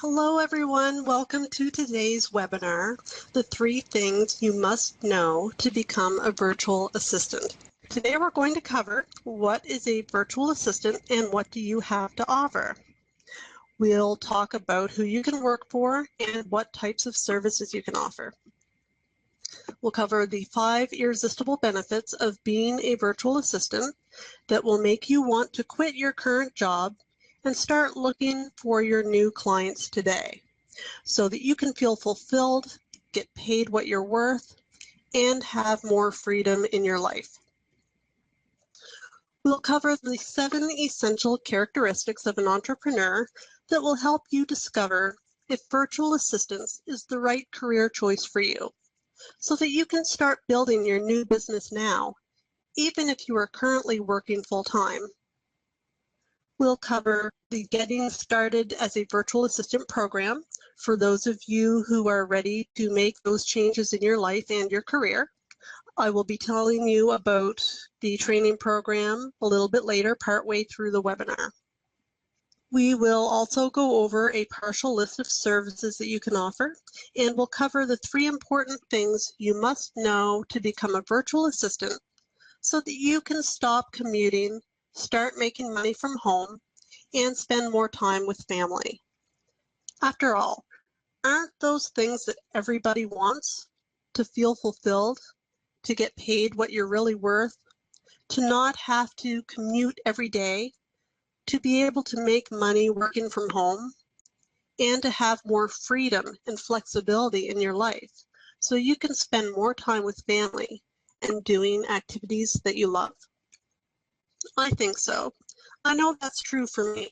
Hello everyone, welcome to today's webinar, The 3 Things You Must Know to Become a Virtual Assistant. Today we're going to cover what is a virtual assistant and what do you have to offer. We'll talk about who you can work for and what types of services you can offer. We'll cover the 5 irresistible benefits of being a virtual assistant that will make you want to quit your current job and start looking for your new clients today so that you can feel fulfilled, get paid what you're worth, and have more freedom in your life. We'll cover the 7 essential characteristics of an entrepreneur that will help you discover if virtual assistance is the right career choice for you so that you can start building your new business now, even if you are currently working full-time. We'll cover the Getting Started as a Virtual Assistant program for those of you who are ready to make those changes in your life and your career. I will be telling you about the training program a little bit later, partway through the webinar. We will also go over a partial list of services that you can offer, and we'll cover the 3 important things you must know to become a virtual assistant so that you can stop commuting, start making money from home, and spend more time with family. After all, aren't those things that everybody wants? To feel fulfilled, to get paid what you're really worth, to not have to commute every day, to be able to make money working from home, and to have more freedom and flexibility in your life so you can spend more time with family and doing activities that you love? I think so. I know that's true for me.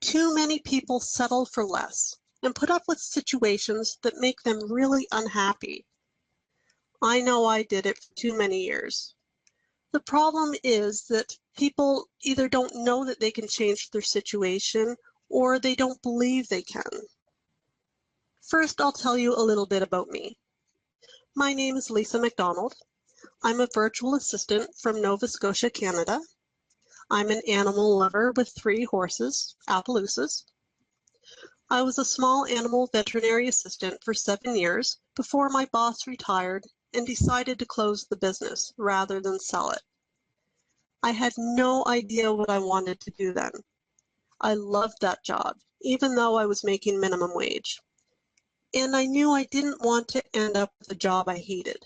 Too many people settle for less and put up with situations that make them really unhappy. I know I did it for too many years. The problem is that people either don't know that they can change their situation or they don't believe they can. First, I'll tell you a little bit about me. My name is Lisa McDonald. I'm a virtual assistant from Nova Scotia, Canada. I'm an animal lover with 3 horses, Appaloosas. I was a small animal veterinary assistant for 7 years before my boss retired and decided to close the business rather than sell it. I had no idea what I wanted to do then. I loved that job, even though I was making minimum wage. And I knew I didn't want to end up with a job I hated.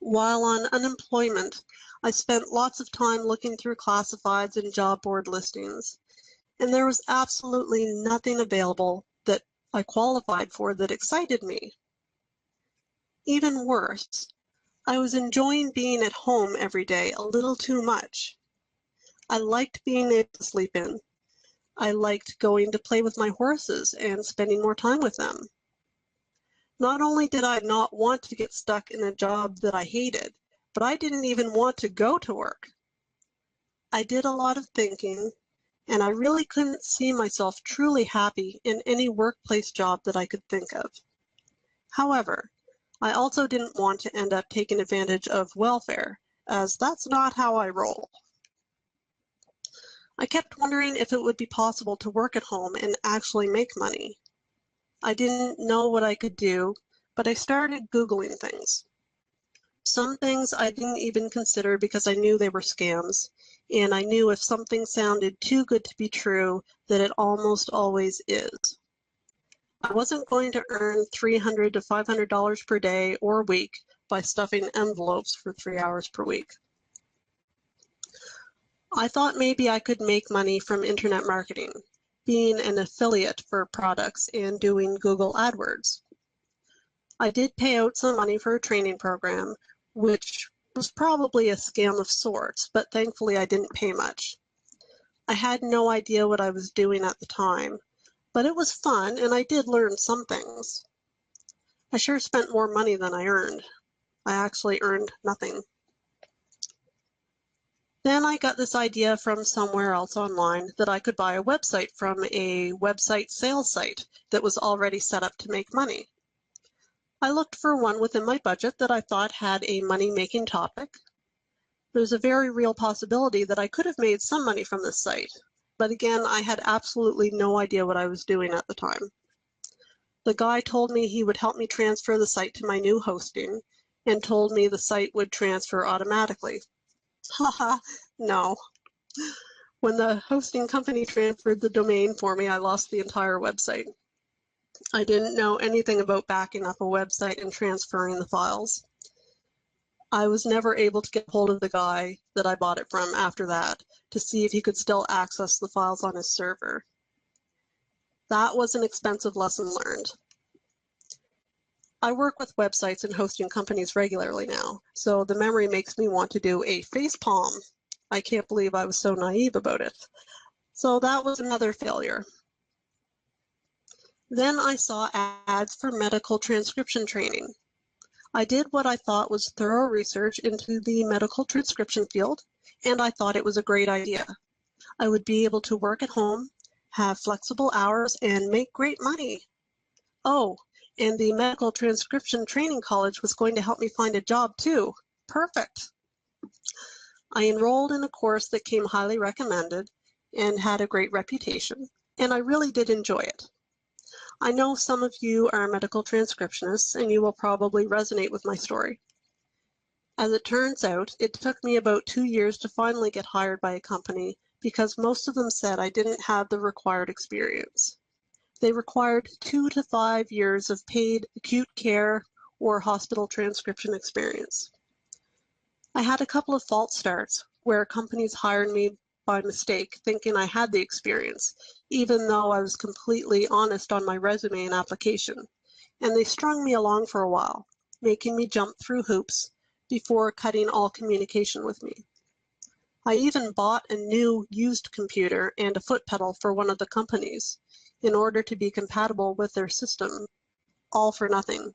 While on unemployment, I spent lots of time looking through classifieds and job board listings, and there was absolutely nothing available that I qualified for that excited me. Even worse, I was enjoying being at home every day a little too much. I liked being able to sleep in. I liked going to play with my horses and spending more time with them. Not only did I not want to get stuck in a job that I hated, but I didn't even want to go to work. I did a lot of thinking, and I really couldn't see myself truly happy in any workplace job that I could think of. However, I also didn't want to end up taking advantage of welfare, as that's not how I roll. I kept wondering if it would be possible to work at home and actually make money. I didn't know what I could do, but I started Googling things. Some things I didn't even consider because I knew they were scams, and I knew if something sounded too good to be true, that it almost always is. I wasn't going to earn $300 to $500 per day or week by stuffing envelopes for 3 hours per week. I thought maybe I could make money from internet marketing, being an affiliate for products and doing Google AdWords. I did pay out some money for a training program, which was probably a scam of sorts, but thankfully I didn't pay much. I had no idea what I was doing at the time, but it was fun and I did learn some things. I sure spent more money than I earned. I actually earned nothing. Then I got this idea from somewhere else online that I could buy a website from a website sales site that was already set up to make money. I looked for one within my budget that I thought had a money-making topic. There's a very real possibility that I could have made some money from this site, but again, I had absolutely no idea what I was doing at the time. The guy told me he would help me transfer the site to my new hosting and told me the site would transfer automatically. Haha, no. When the hosting company transferred the domain for me, I lost the entire website. I didn't know anything about backing up a website and transferring the files. I was never able to get hold of the guy that I bought it from after that to see if he could still access the files on his server. That was an expensive lesson learned. I work with websites and hosting companies regularly now, so the memory makes me want to do a facepalm. I can't believe I was so naive about it. So that was another failure. Then I saw ads for medical transcription training. I did what I thought was thorough research into the medical transcription field, and I thought it was a great idea. I would be able to work at home, have flexible hours, and make great money. Oh, and the medical transcription training college was going to help me find a job too. Perfect. I enrolled in a course that came highly recommended and had a great reputation, and I really did enjoy it. I know some of you are medical transcriptionists, and you will probably resonate with my story. As it turns out, it took me about 2 years to finally get hired by a company because most of them said I didn't have the required experience. They required 2 to 5 years of paid acute care or hospital transcription experience. I had a couple of false starts where companies hired me by mistake, thinking I had the experience, even though I was completely honest on my resume and application, and they strung me along for a while, making me jump through hoops before cutting all communication with me. I even bought a new used computer and a foot pedal for one of the companies in order to be compatible with their system, all for nothing.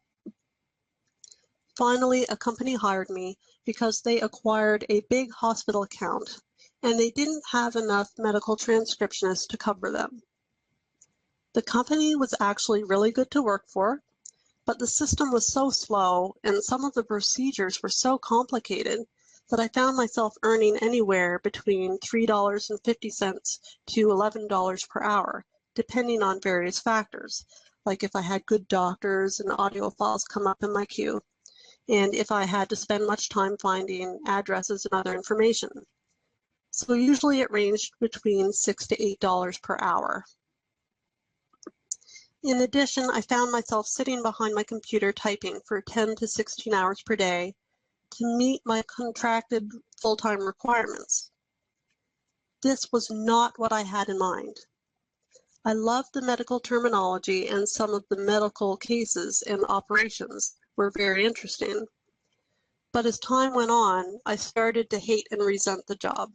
Finally, a company hired me because they acquired a big hospital account and they didn't have enough medical transcriptionists to cover them. The company was actually really good to work for, but the system was so slow and some of the procedures were so complicated that I found myself earning anywhere between $3.50 to $11 per hour, depending on various factors, like if I had good doctors and audio files come up in my queue, and if I had to spend much time finding addresses and other information. So usually it ranged between $6 to $8 per hour. In addition, I found myself sitting behind my computer typing for 10 to 16 hours per day to meet my contracted full-time requirements. This was not what I had in mind. I loved the medical terminology and some of the medical cases and operations were very interesting. But as time went on, I started to hate and resent the job.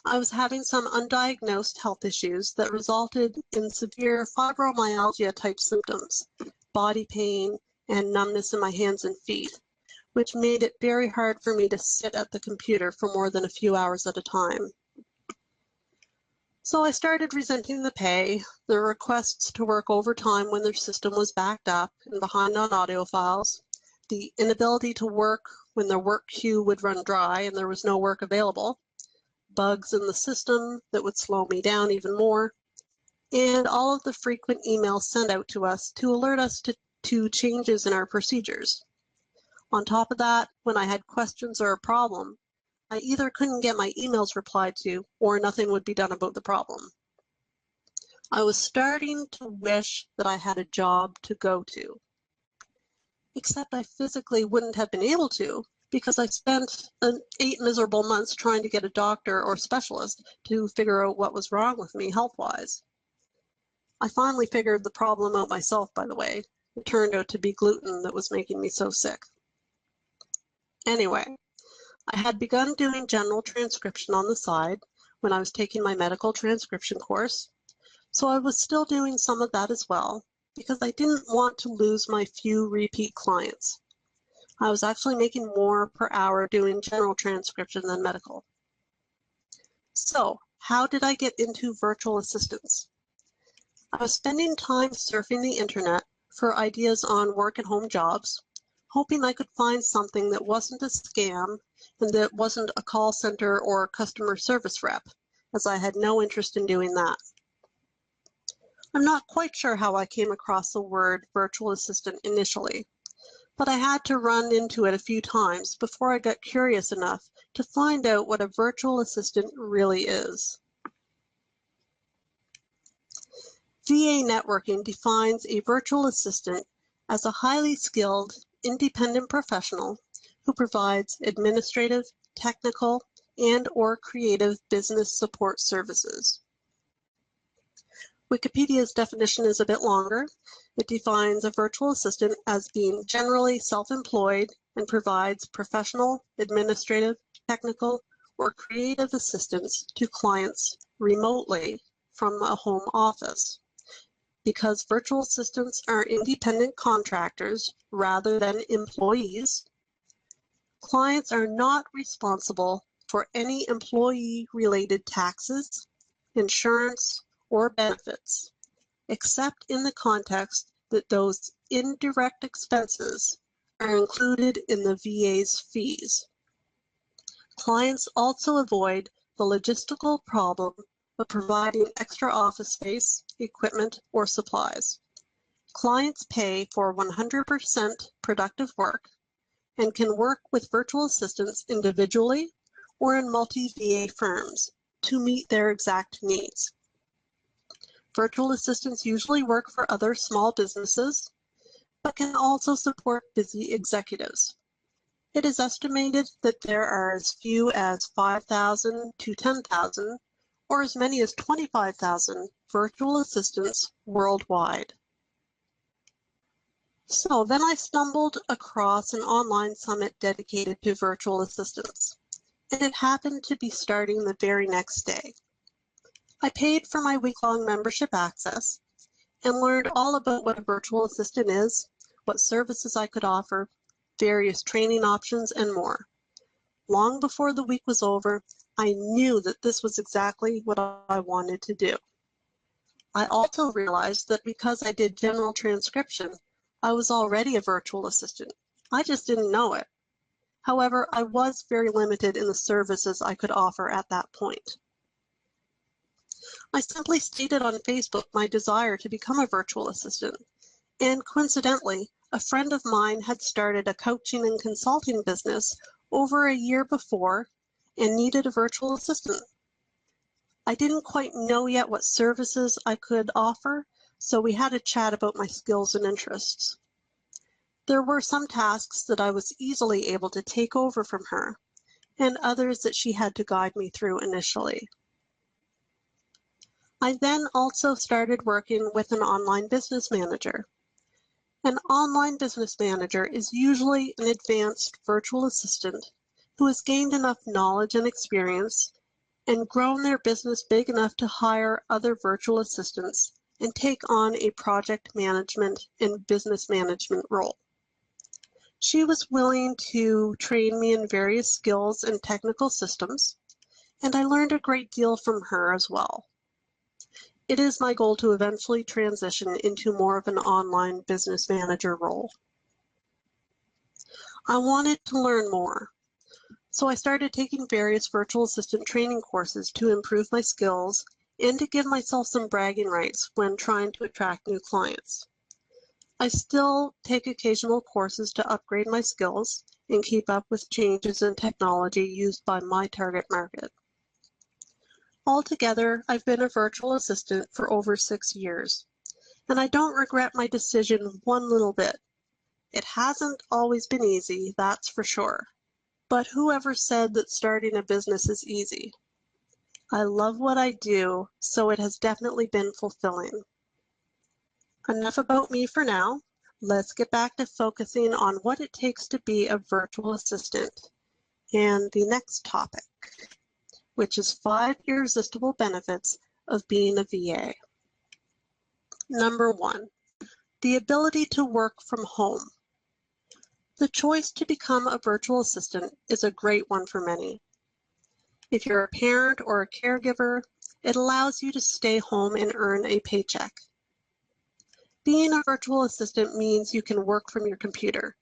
I was having some undiagnosed health issues that resulted in severe fibromyalgia type symptoms, body pain, and numbness in my hands and feet, which made it very hard for me to sit at the computer for more than a few hours at a time. So I started resenting the pay, the requests to work overtime when their system was backed up and behind on audio files, the inability to work when their work queue would run dry and there was no work available, bugs in the system that would slow me down even more, and all of the frequent emails sent out to us to alert us to changes in our procedures. On top of that, when I had questions or a problem, I either couldn't get my emails replied to or nothing would be done about the problem. I was starting to wish that I had a job to go to, except I physically wouldn't have been able to because I spent 8 miserable months trying to get a doctor or specialist to figure out what was wrong with me health-wise. I finally figured the problem out myself, by the way. It turned out to be gluten that was making me so sick. Anyway, I had begun doing general transcription on the side when I was taking my medical transcription course, so I was still doing some of that as well because I didn't want to lose my few repeat clients. I was actually making more per hour doing general transcription than medical. So, how did I get into virtual assistants? I was spending time surfing the internet for ideas on work and home jobs, hoping I could find something that wasn't a scam and that wasn't a call center or customer service rep, as I had no interest in doing that. I'm not quite sure how I came across the word virtual assistant initially, but I had to run into it a few times before I got curious enough to find out what a virtual assistant really is. VA Networking defines a virtual assistant as a highly skilled, independent professional who provides administrative, technical, and/or creative business support services. Wikipedia's definition is a bit longer. It defines a virtual assistant as being generally self-employed and provides professional, administrative, technical, or creative assistance to clients remotely from a home office. Because virtual assistants are independent contractors rather than employees, clients are not responsible for any employee-related taxes, insurance, or benefits, except in the context that those indirect expenses are included in the VA's fees. Clients also avoid the logistical problem of providing extra office space, equipment, or supplies. Clients pay for 100% productive work and can work with virtual assistants individually or in multi-VA firms to meet their exact needs. Virtual assistants usually work for other small businesses, but can also support busy executives. It is estimated that there are as few as 5,000 to 10,000, or as many as 25,000 virtual assistants worldwide. So then I stumbled across an online summit dedicated to virtual assistants, and it happened to be starting the very next day. I paid for my week-long membership access and learned all about what a virtual assistant is, what services I could offer, various training options, and more. Long before the week was over, I knew that this was exactly what I wanted to do. I also realized that because I did general transcription, I was already a virtual assistant. I just didn't know it. However, I was very limited in the services I could offer at that point. I simply stated on Facebook my desire to become a virtual assistant, and coincidentally, a friend of mine had started a coaching and consulting business over a year before and needed a virtual assistant. I didn't quite know yet what services I could offer, so we had a chat about my skills and interests. There were some tasks that I was easily able to take over from her, and others that she had to guide me through initially. I then also started working with an online business manager. An online business manager is usually an advanced virtual assistant who has gained enough knowledge and experience and grown their business big enough to hire other virtual assistants and take on a project management and business management role. She was willing to train me in various skills and technical systems, and I learned a great deal from her as well. It is my goal to eventually transition into more of an online business manager role. I wanted to learn more, so I started taking various virtual assistant training courses to improve my skills and to give myself some bragging rights when trying to attract new clients. I still take occasional courses to upgrade my skills and keep up with changes in technology used by my target market. Altogether, I've been a virtual assistant for over 6 years, and I don't regret my decision one little bit. It hasn't always been easy, that's for sure. But whoever said that starting a business is easy? I love what I do, so it has definitely been fulfilling. Enough about me for now. Let's get back to focusing on what it takes to be a virtual assistant and the next topic, which is 5 irresistible benefits of being a VA. Number 1, the ability to work from home. The choice to become a virtual assistant is a great one for many. If you're a parent or a caregiver, it allows you to stay home and earn a paycheck. Being a virtual assistant means you can work from your computer.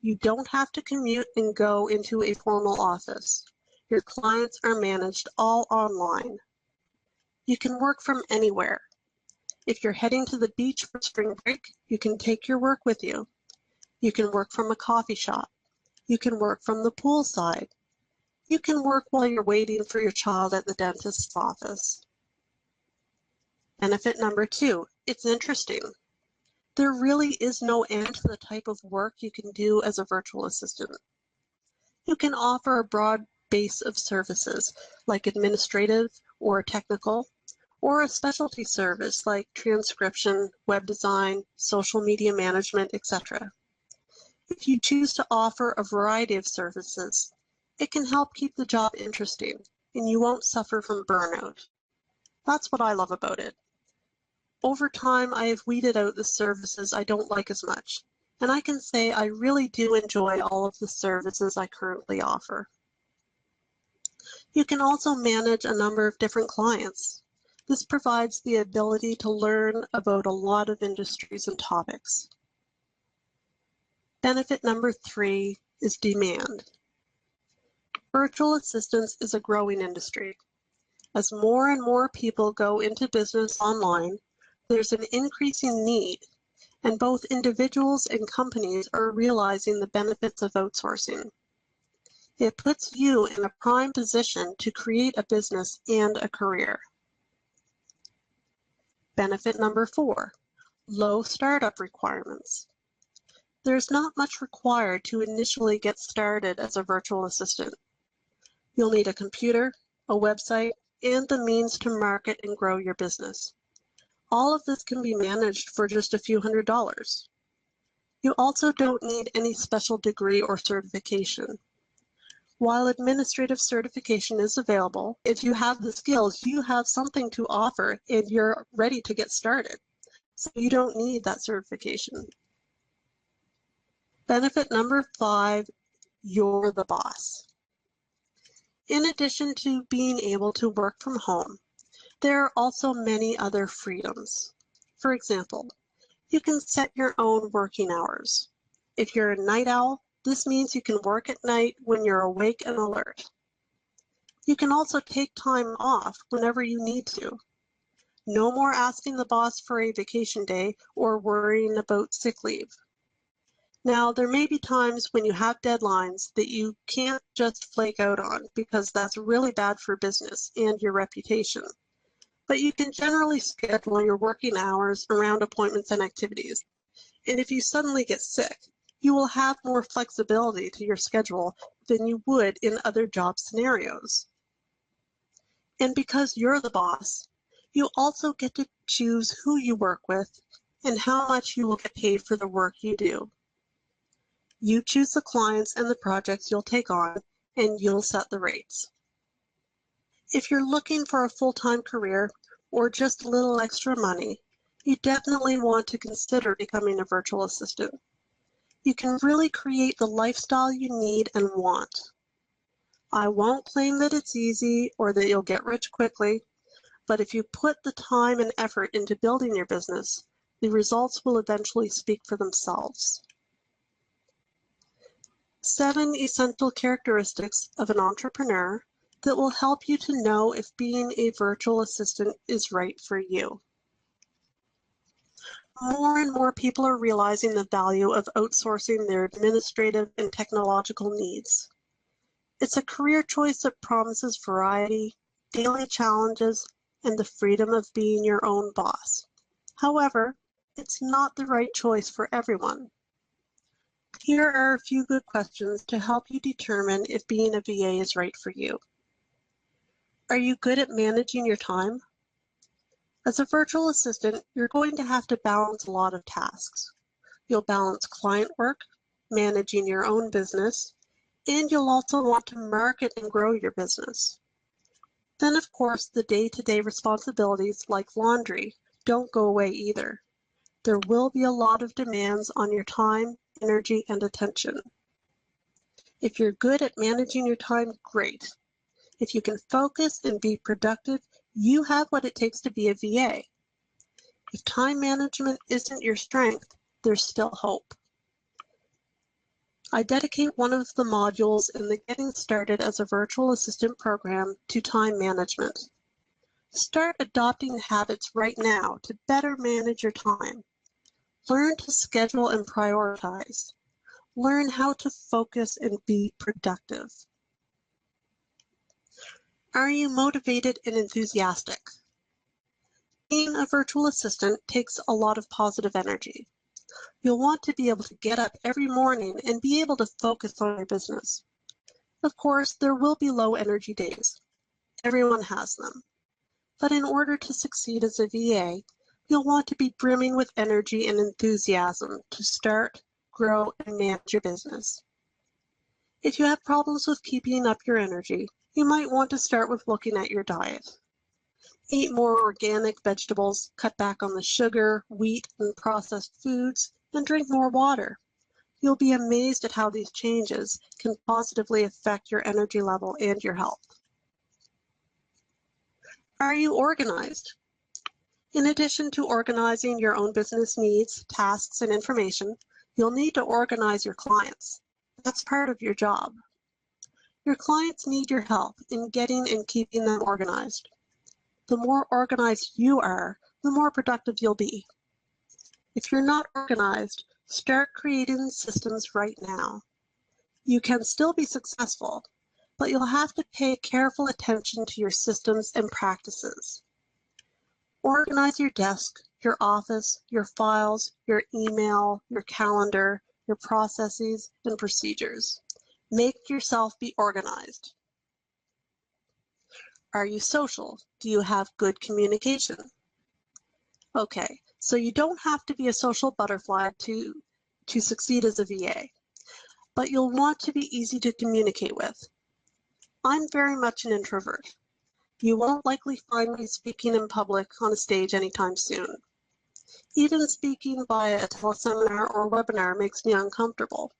You don't have to commute and go into a formal office. Your clients are managed all online. You can work from anywhere. If you're heading to the beach for spring break, you can take your work with you. You can work from a coffee shop. You can work from the poolside. You can work while you're waiting for your child at the dentist's office. Benefit number 2, it's interesting. There really is no end to the type of work you can do as a virtual assistant. You can offer a broad base of services like administrative or technical, or a specialty service like transcription, web design, social media management, etc. If you choose to offer a variety of services, it can help keep the job interesting and you won't suffer from burnout. That's what I love about it. Over time, I have weeded out the services I don't like as much, and I can say I really do enjoy all of the services I currently offer. You can also manage a number of different clients. This provides the ability to learn about a lot of industries and topics. Benefit number 3 is demand. Virtual assistants is a growing industry. As more and more people go into business online, there's an increasing need, and both individuals and companies are realizing the benefits of outsourcing. It puts you in a prime position to create a business and a career. Benefit number 4, low startup requirements. There's not much required to initially get started as a virtual assistant. You'll need a computer, a website, and the means to market and grow your business. All of this can be managed for just a few $100s. You also don't need any special degree or certification. While administrative certification is available, if you have the skills, you have something to offer and you're ready to get started. So you don't need that certification. Benefit number 5, you're the boss. In addition to being able to work from home, there are also many other freedoms. For example, you can set your own working hours. If you're a night owl, this means you can work at night when you're awake and alert. You can also take time off whenever you need to. No more asking the boss for a vacation day or worrying about sick leave. Now, there may be times when you have deadlines that you can't just flake out on because that's really bad for business and your reputation. But you can generally schedule your working hours around appointments and activities. And if you suddenly get sick, you will have more flexibility to your schedule than you would in other job scenarios. And because you're the boss, you also get to choose who you work with and how much you will get paid for the work you do. You choose the clients and the projects you'll take on, and you'll set the rates. If you're looking for a full-time career or just a little extra money, you definitely want to consider becoming a virtual assistant. You can really create the lifestyle you need and want. I won't claim that it's easy or that you'll get rich quickly, but if you put the time and effort into building your business, the results will eventually speak for themselves. 7 essential characteristics of an entrepreneur that will help you to know if being a virtual assistant is right for you. More and more people are realizing the value of outsourcing their administrative and technological needs. It's a career choice that promises variety, daily challenges, and the freedom of being your own boss. However, it's not the right choice for everyone. Here are a few good questions to help you determine if being a VA is right for you. Are you good at managing your time? As a virtual assistant, you're going to have to balance a lot of tasks. You'll balance client work, managing your own business, and you'll also want to market and grow your business. Then, of course, the day-to-day responsibilities like laundry don't go away either. There will be a lot of demands on your time, energy, and attention. If you're good at managing your time, great. If you can focus and be productive, you have what it takes to be a VA. If time management isn't your strength, there's still hope. I dedicate one of the modules in the Getting Started as a Virtual Assistant program to time management. Start adopting habits right now to better manage your time. Learn to schedule and prioritize. Learn how to focus and be productive. Are you motivated and enthusiastic? Being a virtual assistant takes a lot of positive energy. You'll want to be able to get up every morning and be able to focus on your business. Of course, there will be low energy days. Everyone has them. But in order to succeed as a VA, you'll want to be brimming with energy and enthusiasm to start, grow, and manage your business. If you have problems with keeping up your energy, you might want to start with looking at your diet. Eat more organic vegetables, cut back on the sugar, wheat, and processed foods, and drink more water. You'll be amazed at how these changes can positively affect your energy level and your health. Are you organized? In addition to organizing your own business needs, tasks, and information, you'll need to organize your clients. That's part of your job. Your clients need your help in getting and keeping them organized. The more organized you are, the more productive you'll be. If you're not organized, start creating systems right now. You can still be successful, but you'll have to pay careful attention to your systems and practices. Organize your desk, your office, your files, your email, your calendar, your processes, and procedures. Make yourself be organized. Are you social? Do you have good communication? Okay, so you don't have to be a social butterfly to succeed as a VA, but you'll want to be easy to communicate with. I'm very much an introvert. You won't likely find me speaking in public on a stage anytime soon. Even speaking via a teleseminar or webinar makes me uncomfortable,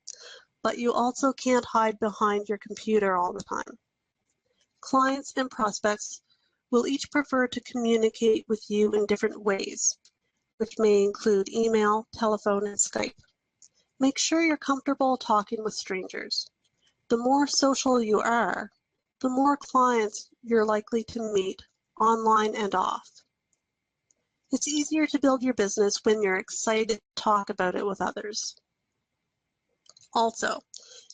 but you also can't hide behind your computer all the time. Clients and prospects will each prefer to communicate with you in different ways, which may include email, telephone, and Skype. Make sure you're comfortable talking with strangers. The more social you are, the more clients you're likely to meet online and off. It's easier to build your business when you're excited to talk about it with others. Also,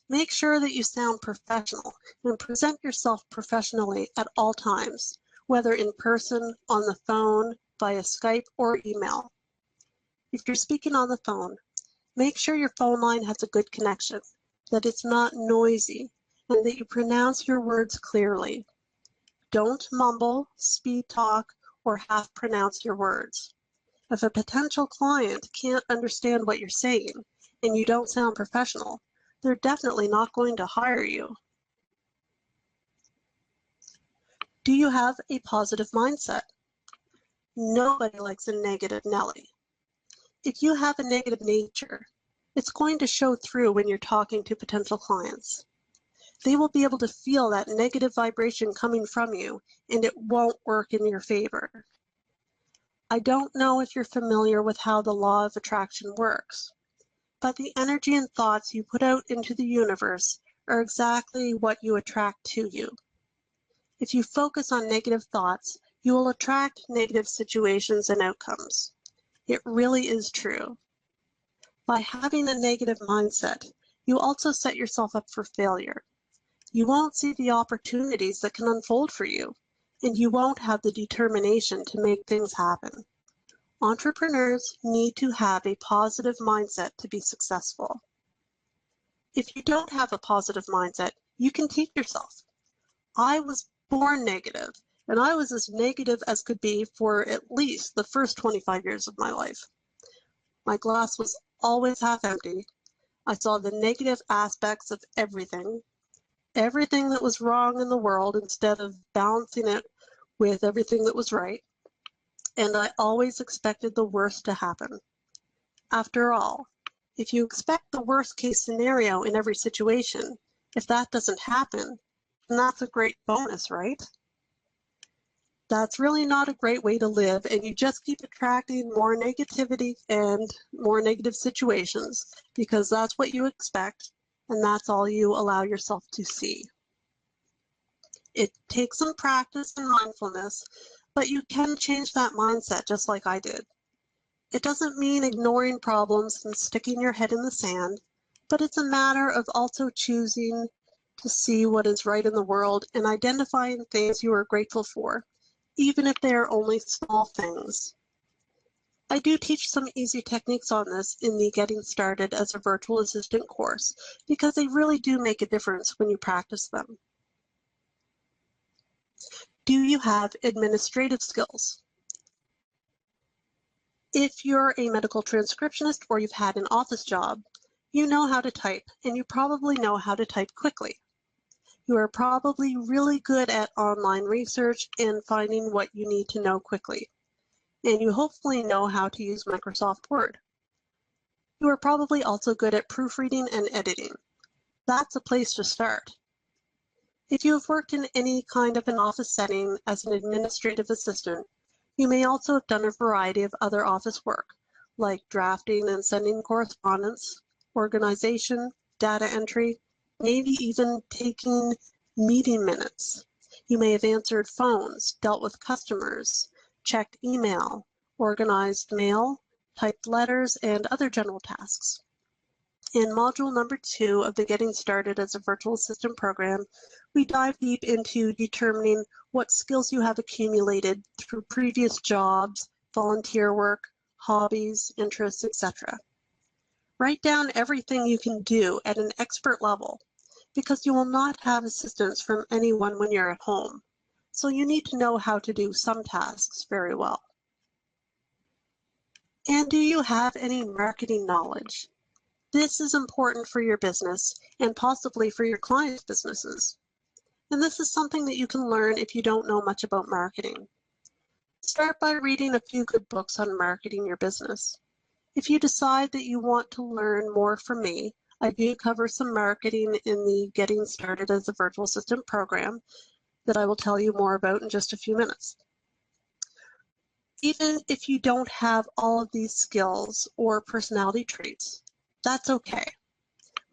make sure that you sound professional and present yourself professionally at all times, whether in person, on the phone, via Skype, or email. If you're speaking on the phone, make sure your phone line has a good connection, that it's not noisy, and that you pronounce your words clearly. Don't mumble, speed talk, or half pronounce your words. If a potential client can't understand what you're saying and you don't sound professional, they're definitely not going to hire you. Do you have a positive mindset? Nobody likes a negative Nelly. If you have a negative nature, it's going to show through when you're talking to potential clients. They will be able to feel that negative vibration coming from you, and it won't work in your favor. I don't know if you're familiar with how the law of attraction works, but the energy and thoughts you put out into the universe are exactly what you attract to you. If you focus on negative thoughts, you will attract negative situations and outcomes. It really is true. By having a negative mindset, you also set yourself up for failure. You won't see the opportunities that can unfold for you, and you won't have the determination to make things happen. Entrepreneurs need to have a positive mindset to be successful. If you don't have a positive mindset, you can teach yourself. I was born negative, and I was as negative as could be for at least the first 25 years of my life. My glass was always half empty. I saw the negative aspects of everything that was wrong in the world instead of balancing it with everything that was right. And I always expected the worst to happen. After all, if you expect the worst case scenario in every situation, if that doesn't happen, then that's a great bonus, right? That's really not a great way to live, and you just keep attracting more negativity and more negative situations because that's what you expect, and that's all you allow yourself to see. It takes some practice and mindfulness, but you can change that mindset just like I did. It doesn't mean ignoring problems and sticking your head in the sand, but it's a matter of also choosing to see what is right in the world and identifying things you are grateful for, even if they are only small things. I do teach some easy techniques on this in the Getting Started as a Virtual Assistant course because they really do make a difference when you practice them. Do you have administrative skills? If you're a medical transcriptionist or you've had an office job, you know how to type, and you probably know how to type quickly. You are probably really good at online research and finding what you need to know quickly. And you hopefully know how to use Microsoft Word. You are probably also good at proofreading and editing. That's a place to start. If you have worked in any kind of an office setting as an administrative assistant, you may also have done a variety of other office work, like drafting and sending correspondence, organization, data entry, maybe even taking meeting minutes. You may have answered phones, dealt with customers, checked email, organized mail, typed letters, and other general tasks. In module number 2 of the Getting Started as a Virtual Assistant program, we dive deep into determining what skills you have accumulated through previous jobs, volunteer work, hobbies, interests, etc. Write down everything you can do at an expert level because you will not have assistance from anyone when you're at home. So you need to know how to do some tasks very well. And do you have any marketing knowledge? This is important for your business and possibly for your clients' businesses. And this is something that you can learn if you don't know much about marketing. Start by reading a few good books on marketing your business. If you decide that you want to learn more from me, I do cover some marketing in the Getting Started as a Virtual Assistant program that I will tell you more about in just a few minutes. Even if you don't have all of these skills or personality traits, that's okay.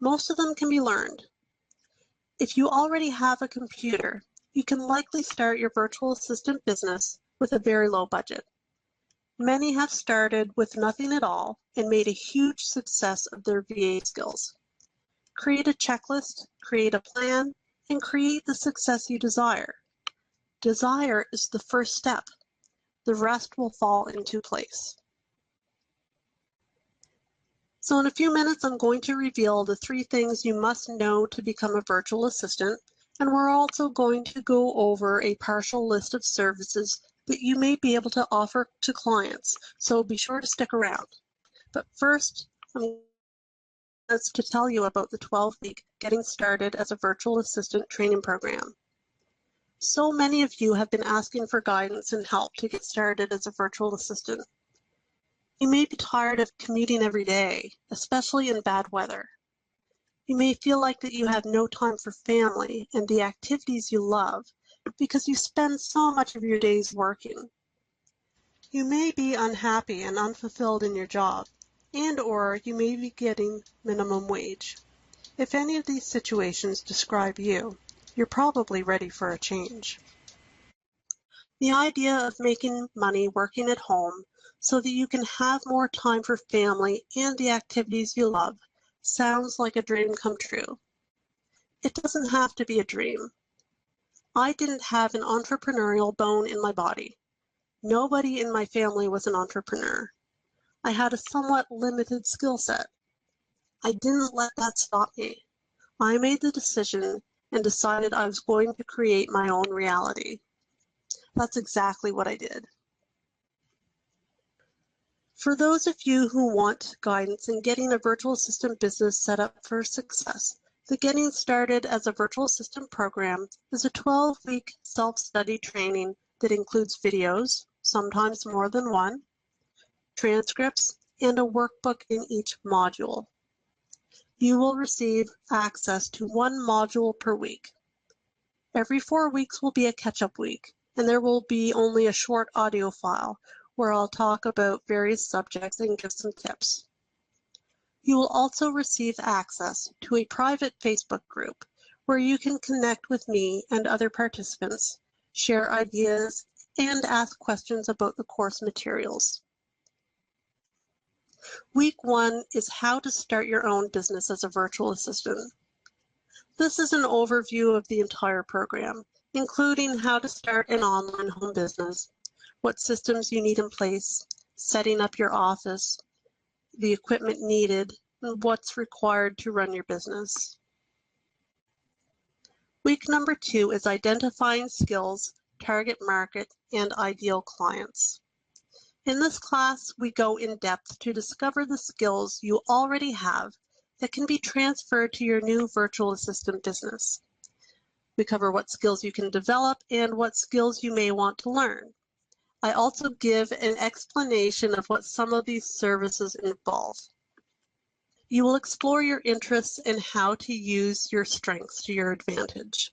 Most of them can be learned. If you already have a computer, you can likely start your virtual assistant business with a very low budget. Many have started with nothing at all and made a huge success of their VA skills. Create a checklist, create a plan, and create the success you desire. Desire is the first step. The rest will fall into place. So in a few minutes, I'm going to reveal the 3 things you must know to become a virtual assistant, and we're also going to go over a partial list of services that you may be able to offer to clients, so be sure to stick around. But first, I'm to tell you about the 12-week Getting Started as a Virtual Assistant training program. So many of you have been asking for guidance and help to get started as a virtual assistant. You may be tired of commuting every day, especially in bad weather. You may feel like that you have no time for family and the activities you love because you spend so much of your days working. You may be unhappy and unfulfilled in your job, and/or you may be getting minimum wage. If any of these situations describe you, you're probably ready for a change. The idea of making money working at home so that you can have more time for family and the activities you love sounds like a dream come true. It doesn't have to be a dream. I didn't have an entrepreneurial bone in my body. Nobody in my family was an entrepreneur. I had a somewhat limited skill set. I didn't let that stop me. I made the decision and decided I was going to create my own reality. That's exactly what I did. For those of you who want guidance in getting a virtual assistant business set up for success, the Getting Started as a Virtual Assistant program is a 12-week self-study training that includes videos, sometimes more than one, transcripts, and a workbook in each module. You will receive access to 1 module per week. Every 4 weeks will be a catch-up week, and there will be only a short audio file where I'll talk about various subjects and give some tips. You will also receive access to a private Facebook group where you can connect with me and other participants, share ideas, and ask questions about the course materials. Week 1 is how to start your own business as a virtual assistant. This is an overview of the entire program, including how to start an online home business, what systems you need in place, setting up your office, the equipment needed, and what's required to run your business. Week number 2 is identifying skills, target market, and ideal clients. In this class, we go in depth to discover the skills you already have that can be transferred to your new virtual assistant business. We cover what skills you can develop and what skills you may want to learn. I also give an explanation of what some of these services involve. You will explore your interests and how to use your strengths to your advantage.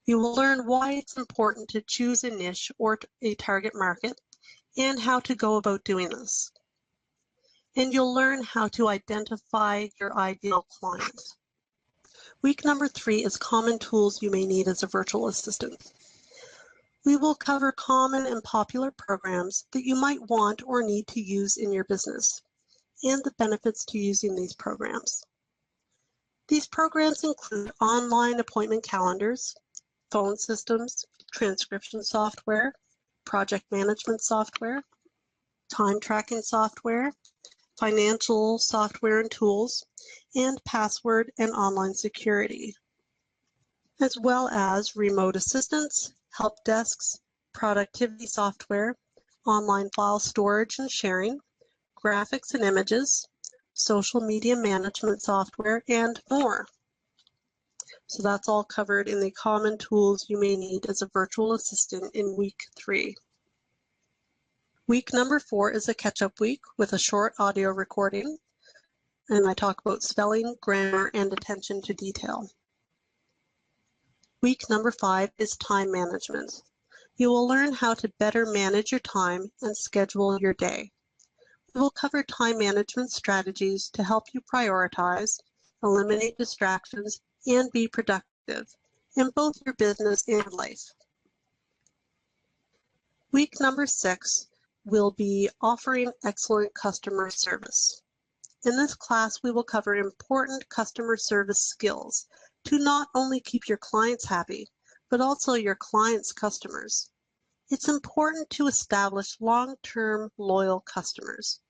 You will learn why it's important to choose a niche or a target market and how to go about doing this. And you'll learn how to identify your ideal client. Week number 3 is common tools you may need as a virtual assistant. We will cover common and popular programs that you might want or need to use in your business and the benefits to using these programs. These programs include online appointment calendars, phone systems, transcription software, project management software, time tracking software, financial software and tools, and password and online security, as well as remote assistance, help desks, productivity software, online file storage and sharing, graphics and images, social media management software, and more. So that's all covered in the common tools you may need as a virtual assistant in week 3. Week number 4 is a catch-up week with a short audio recording, and I talk about spelling, grammar, and attention to detail. Week number 5 is time management. You will learn how to better manage your time and schedule your day. We will cover time management strategies to help you prioritize, eliminate distractions, and be productive in both your business and life. Week number 6 will be offering excellent customer service. In this class, we will cover important customer service skills to not only keep your clients happy, but also your clients' customers. It's important to establish long-term loyal customers.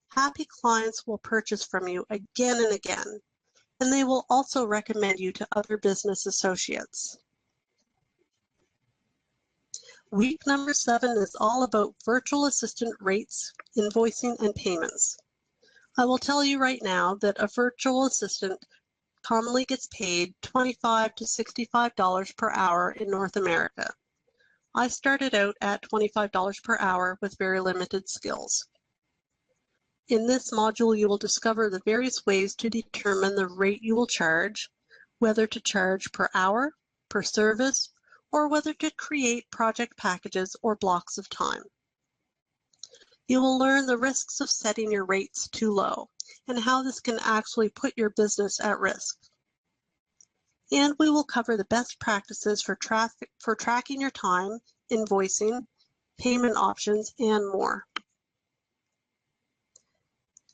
Happy clients will purchase from you again and again, and they will also recommend you to other business associates. Week number 7 is all about virtual assistant rates, invoicing, and payments. I will tell you right now that a virtual assistant commonly gets paid $25 to $65 per hour in North America. I started out at $25 per hour with very limited skills. In this module, you will discover the various ways to determine the rate you will charge, whether to charge per hour, per service, or whether to create project packages or blocks of time. You will learn the risks of setting your rates too low and how this can actually put your business at risk. And we will cover the best practices for tracking your time, invoicing, payment options, and more.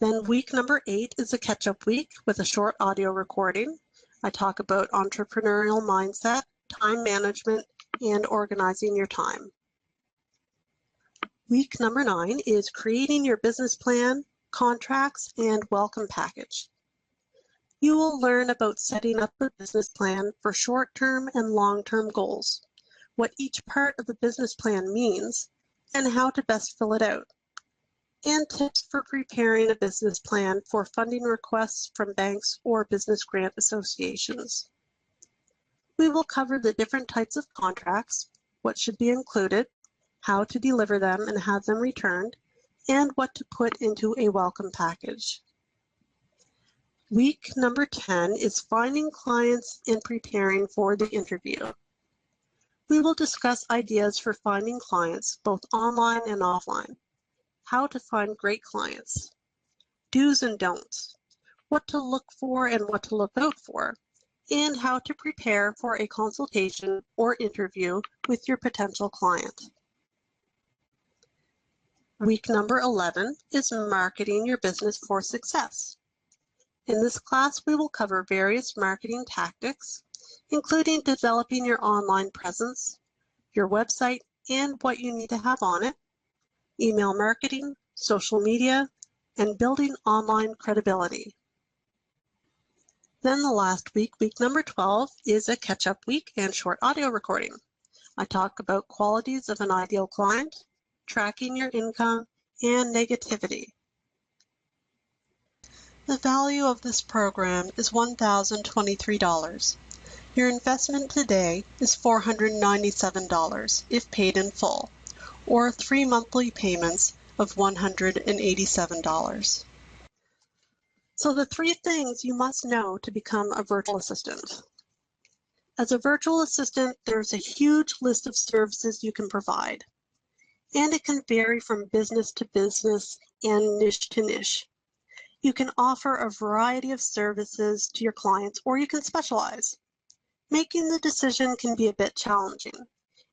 Then week number 8 is a catch-up week with a short audio recording. I talk about entrepreneurial mindset, time management, and organizing your time. Week number 9 is creating your business plan, contracts, and welcome package. You will learn about setting up a business plan for short-term and long-term goals, what each part of the business plan means, and how to best fill it out, and tips for preparing a business plan for funding requests from banks or business grant associations. We will cover the different types of contracts, what should be included, how to deliver them and have them returned, and what to put into a welcome package. Week number 10 is finding clients and preparing for the interview. We will discuss ideas for finding clients, both online and offline, how to find great clients, do's and don'ts, what to look for and what to look out for, and how to prepare for a consultation or interview with your potential client. Week number 11 is Marketing Your Business for Success. In this class, we will cover various marketing tactics, including developing your online presence, your website, and what you need to have on it, email marketing, social media, and building online credibility. Then the last week, week number 12, is a catch-up week and short audio recording. I talk about qualities of an ideal client, tracking your income, and negativity. The value of this program is $1,023. Your investment today is $497 if paid in full, or 3 monthly payments of $187. So the 3 things you must know to become a virtual assistant. As a virtual assistant, there's a huge list of services you can provide, and it can vary from business to business and niche to niche. You can offer a variety of services to your clients, or you can specialize. Making the decision can be a bit challenging,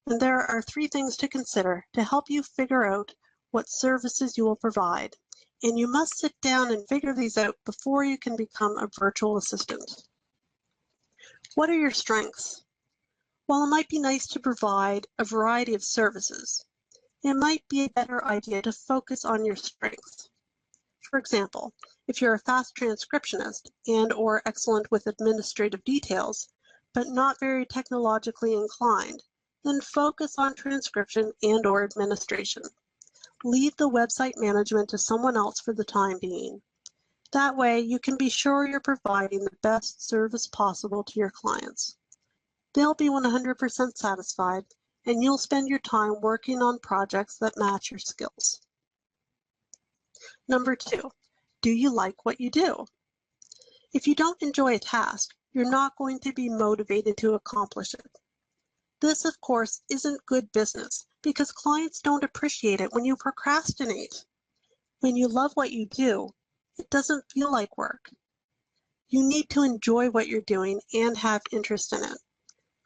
and there are 3 things to consider to help you figure out what services you will provide. And you must sit down and figure these out before you can become a virtual assistant. What are your strengths? While it might be nice to provide a variety of services, it might be a better idea to focus on your strengths. For example, if you're a fast transcriptionist and/or excellent with administrative details, but not very technologically inclined, then focus on transcription and/or administration. Leave the website management to someone else for the time being. That way, you can be sure you're providing the best service possible to your clients. They'll be 100% satisfied, and you'll spend your time working on projects that match your skills. Number 2, do you like what you do? If you don't enjoy a task, you're not going to be motivated to accomplish it. This, of course, isn't good business because clients don't appreciate it when you procrastinate. When you love what you do, it doesn't feel like work. You need to enjoy what you're doing and have interest in it.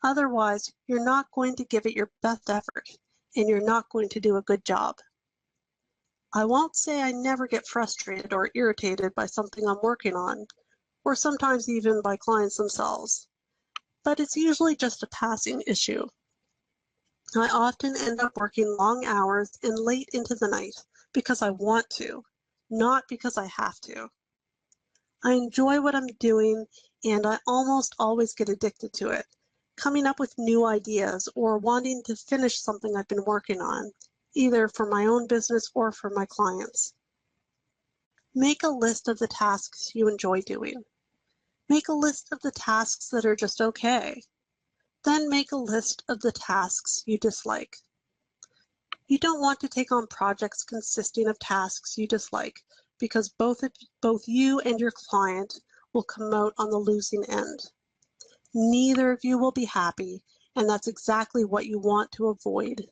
Otherwise, you're not going to give it your best effort, and you're not going to do a good job. I won't say I never get frustrated or irritated by something I'm working on, or sometimes even by clients themselves, but it's usually just a passing issue. I often end up working long hours and late into the night because I want to, not because I have to. I enjoy what I'm doing, and I almost always get addicted to it, coming up with new ideas or wanting to finish something I've been working on, either for my own business or for my clients. Make a list of the tasks you enjoy doing. Make a list of the tasks that are just okay. Then make a list of the tasks you dislike. You don't want to take on projects consisting of tasks you dislike because both you and your client will come out on the losing end. Neither of you will be happy, and that's exactly what you want to avoid.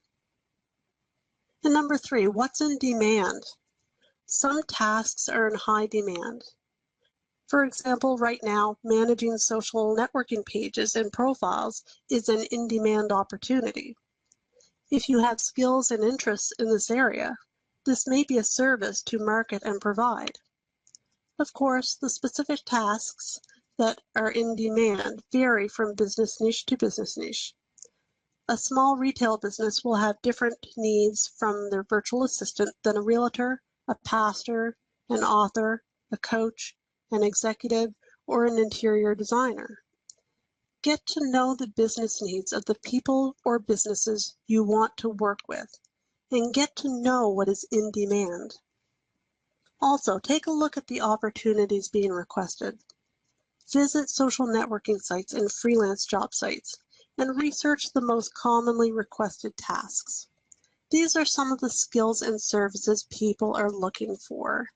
And number 3, what's in demand? Some tasks are in high demand. For example, right now, managing social networking pages and profiles is an in-demand opportunity. If you have skills and interests in this area, this may be a service to market and provide. Of course, the specific tasks that are in demand vary from business niche to business niche. A small retail business will have different needs from their virtual assistant than a realtor, a pastor, an author, a coach, an executive, or an interior designer. Get to know the business needs of the people or businesses you want to work with, and get to know what is in demand. Also, take a look at the opportunities being requested. Visit social networking sites and freelance job sites, and research the most commonly requested tasks. These are some of the skills and services people are looking for.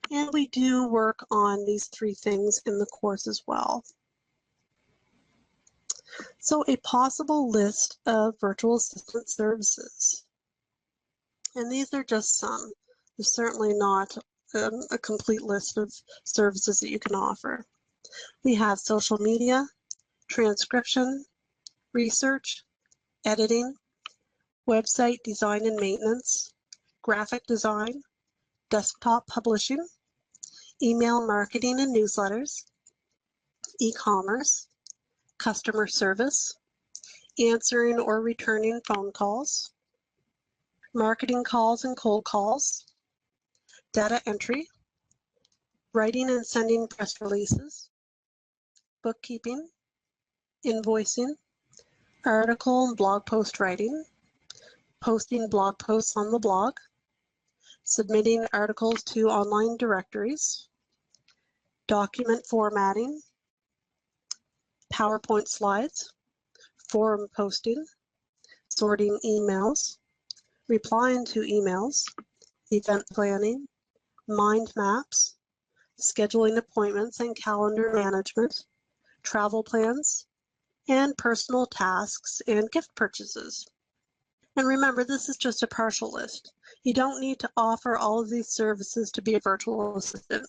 And we do work on these 3 things in the course as well. So a possible list of virtual assistant services. And these are just some. There's certainly not a complete list of services that you can offer. We have social media, transcription, research, editing, website design and maintenance, graphic design, desktop publishing, email marketing and newsletters, e-commerce, customer service, answering or returning phone calls, marketing calls and cold calls, data entry, writing and sending press releases, bookkeeping, invoicing, article and blog post writing, posting blog posts on the blog, submitting articles to online directories, document formatting, PowerPoint slides, forum posting, sorting emails, replying to emails, event planning, mind maps, scheduling appointments and calendar management, travel plans, and personal tasks and gift purchases. And remember, this is just a partial list. You don't need to offer all of these services to be a virtual assistant.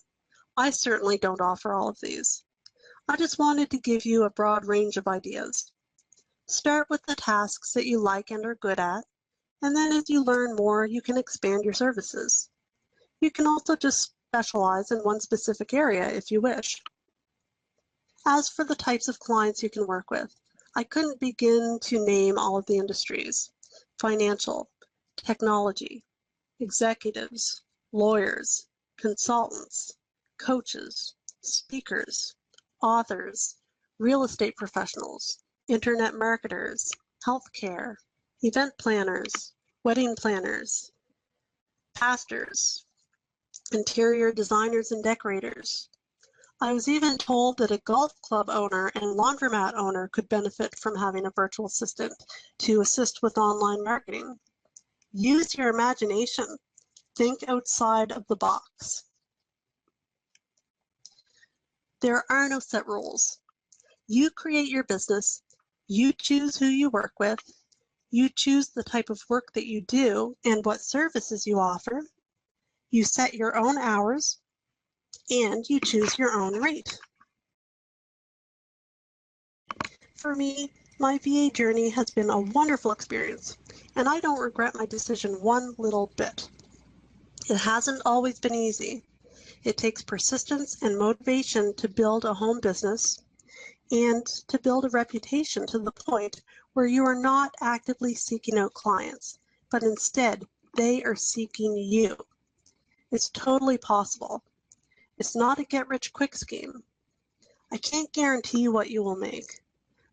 I certainly don't offer all of these. I just wanted to give you a broad range of ideas. Start with the tasks that you like and are good at, and then as you learn more, you can expand your services. You can also just specialize in one specific area if you wish. As for the types of clients you can work with, I couldn't begin to name all of the industries: financial, technology, executives, lawyers, consultants, coaches, speakers, authors, real estate professionals, internet marketers, healthcare, event planners, wedding planners, pastors, interior designers and decorators. I was even told that a golf club owner and laundromat owner could benefit from having a virtual assistant to assist with online marketing. Use your imagination. Think outside of the box. There are no set rules. You create your business, you choose who you work with, you choose the type of work that you do and what services you offer, you set your own hours, and you choose your own rate. For me, my VA journey has been a wonderful experience, and I don't regret my decision one little bit. It hasn't always been easy. It takes persistence and motivation to build a home business and to build a reputation to the point where you are not actively seeking out clients, but instead they are seeking you. It's totally possible. It's not a get-rich-quick scheme. I can't guarantee what you will make,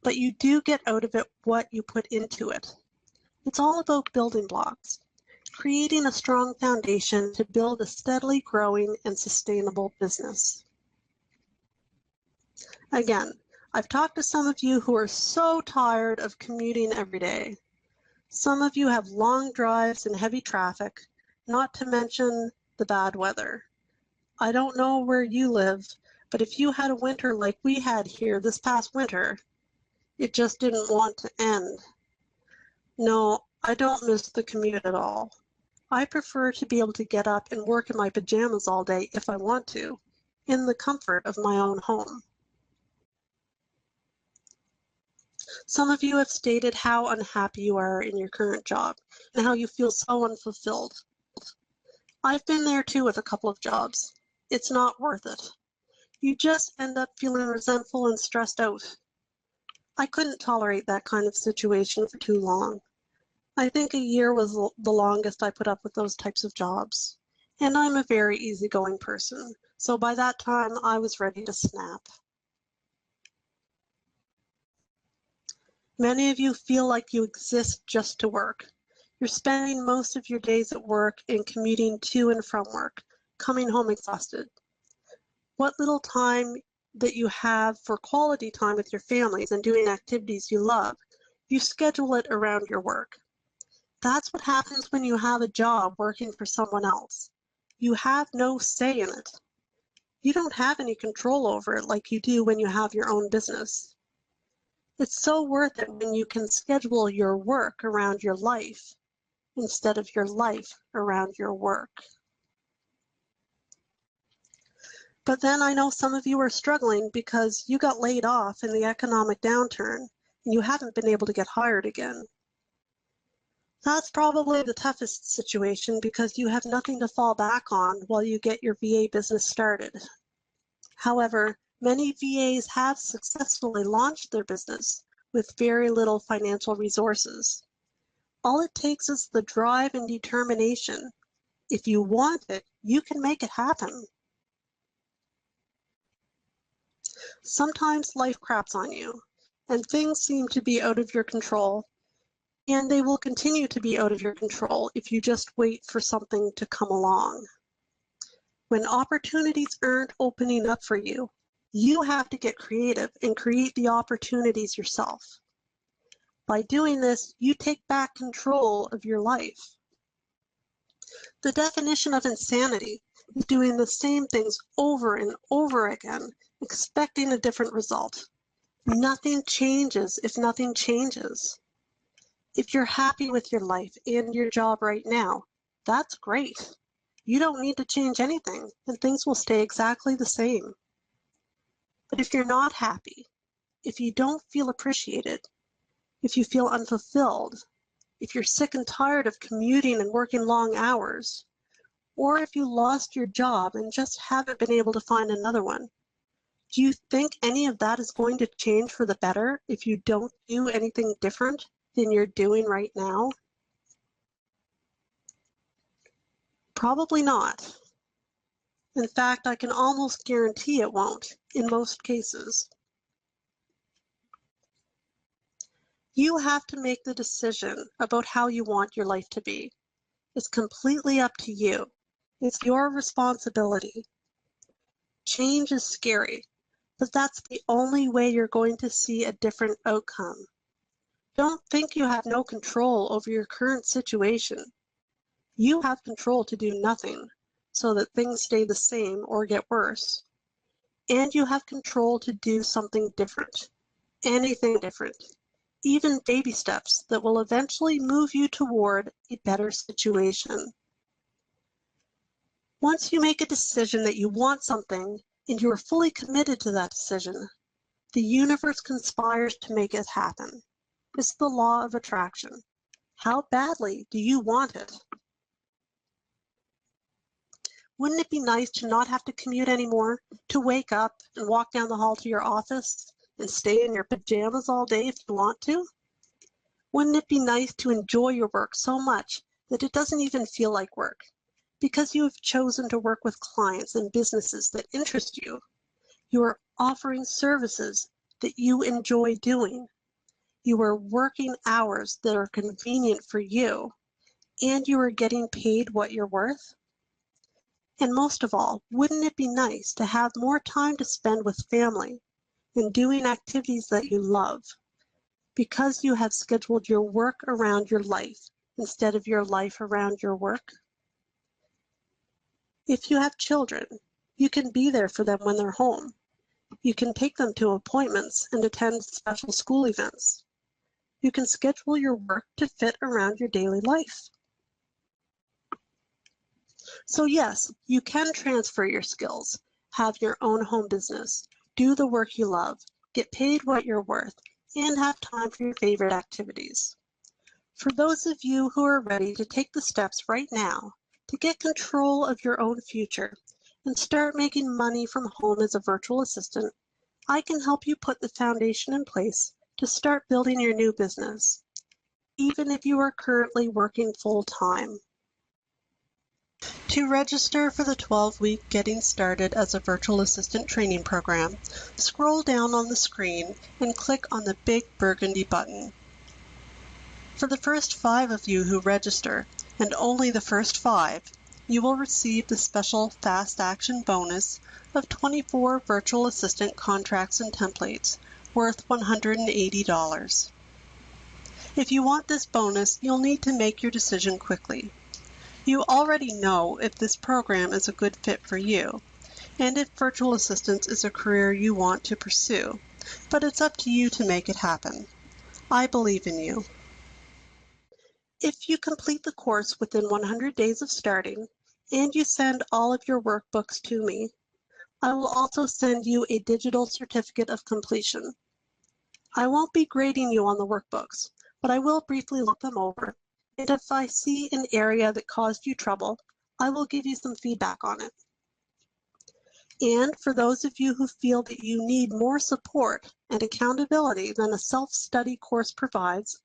but you do get out of it what you put into it. It's all about building blocks, creating a strong foundation to build a steadily growing and sustainable business. Again, I've talked to some of you who are so tired of commuting every day. Some of you have long drives and heavy traffic, not to mention the bad weather. I don't know where you live, but if you had a winter like we had here this past winter, it just didn't want to end. No, I don't miss the commute at all. I prefer to be able to get up and work in my pajamas all day if I want to, in the comfort of my own home. Some of you have stated how unhappy you are in your current job and how you feel so unfulfilled. I've been there too with a couple of jobs. It's not worth it. You just end up feeling resentful and stressed out. I couldn't tolerate that kind of situation for too long. I think a year was the longest I put up with those types of jobs. And I'm a very easygoing person, so by that time I was ready to snap. Many of you feel like you exist just to work. You're spending most of your days at work and commuting to and from work, coming home exhausted. What little time that you have for quality time with your families and doing activities you love, you schedule it around your work. That's what happens when you have a job working for someone else. You have no say in it. You don't have any control over it like you do when you have your own business. It's so worth it when you can schedule your work around your life instead of your life around your work. But then I know some of you are struggling because you got laid off in the economic downturn and you haven't been able to get hired again. That's probably the toughest situation because you have nothing to fall back on while you get your VA business started. However, many VAs have successfully launched their business with very little financial resources. All it takes is the drive and determination. If you want it, you can make it happen. Sometimes life craps on you, and things seem to be out of your control, and they will continue to be out of your control if you just wait for something to come along. When opportunities aren't opening up for you, you have to get creative and create the opportunities yourself. By doing this, you take back control of your life. The definition of insanity is doing the same things over and over again, expecting a different result. Nothing changes if nothing changes. If you're happy with your life and your job right now, that's great. You don't need to change anything, and things will stay exactly the same. But if you're not happy, if you don't feel appreciated, if you feel unfulfilled, if you're sick and tired of commuting and working long hours, or if you lost your job and just haven't been able to find another one, do you think any of that is going to change for the better if you don't do anything different than you're doing right now? Probably not. In fact, I can almost guarantee it won't in most cases. You have to make the decision about how you want your life to be. It's completely up to you. It's your responsibility. Change is scary, but that's the only way you're going to see a different outcome. Don't think you have no control over your current situation. You have control to do nothing so that things stay the same or get worse. And you have control to do something different, anything different, even baby steps that will eventually move you toward a better situation. Once you make a decision that you want something and you are fully committed to that decision, the universe conspires to make it happen. It's the law of attraction. How badly do you want it? Wouldn't it be nice to not have to commute anymore, to wake up and walk down the hall to your office and stay in your pajamas all day if you want to? Wouldn't it be nice to enjoy your work so much that it doesn't even feel like work, because you have chosen to work with clients and businesses that interest you? You are offering services that you enjoy doing. You are working hours that are convenient for you, and you are getting paid what you're worth. And most of all, wouldn't it be nice to have more time to spend with family and doing activities that you love, because you have scheduled your work around your life instead of your life around your work? If you have children, you can be there for them when they're home. You can take them to appointments and attend special school events. You can schedule your work to fit around your daily life. So yes, you can transfer your skills, have your own home business, do the work you love, get paid what you're worth, and have time for your favorite activities. For those of you who are ready to take the steps right now to get control of your own future and start making money from home as a virtual assistant, I can help you put the foundation in place to start building your new business, even if you are currently working full-time. To register for the 12-week Getting Started as a Virtual Assistant training program, scroll down on the screen and click on the big burgundy button. For the first 5 of you who register, and only the first 5, you will receive the special Fast Action bonus of 24 virtual assistant contracts and templates worth $180. If you want this bonus, you'll need to make your decision quickly. You already know if this program is a good fit for you, and if virtual assistance is a career you want to pursue, but it's up to you to make it happen. I believe in you. If you complete the course within 100 days of starting, and you send all of your workbooks to me, I will also send you a digital certificate of completion. I won't be grading you on the workbooks, but I will briefly look them over And if I see an area that caused you trouble, I will give you some feedback on it. And for those of you who feel that you need more support and accountability than a self-study course provides,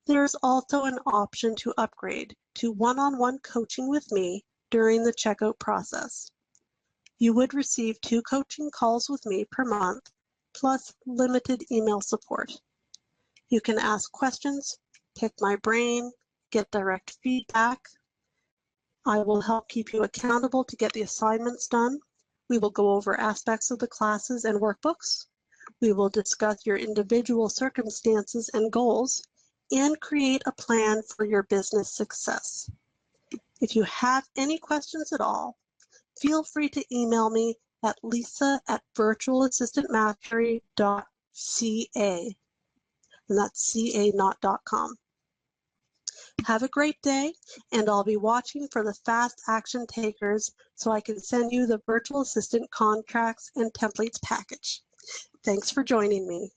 there's also an option to upgrade to one-on-one coaching with me during the checkout process. You would receive 2 coaching calls with me per month, plus limited email support. You can ask questions, pick my brain, get direct feedback. I will help keep you accountable to get the assignments done. We will go over aspects of the classes and workbooks. We will discuss your individual circumstances and goals and create a plan for your business success. If you have any questions at all, feel free to email me at lisa@virtualassistantmastery.ca, and that's CA, not .com. Have a great day, and I'll be watching for the fast action takers so I can send you the virtual assistant contracts and templates package. Thanks for joining me.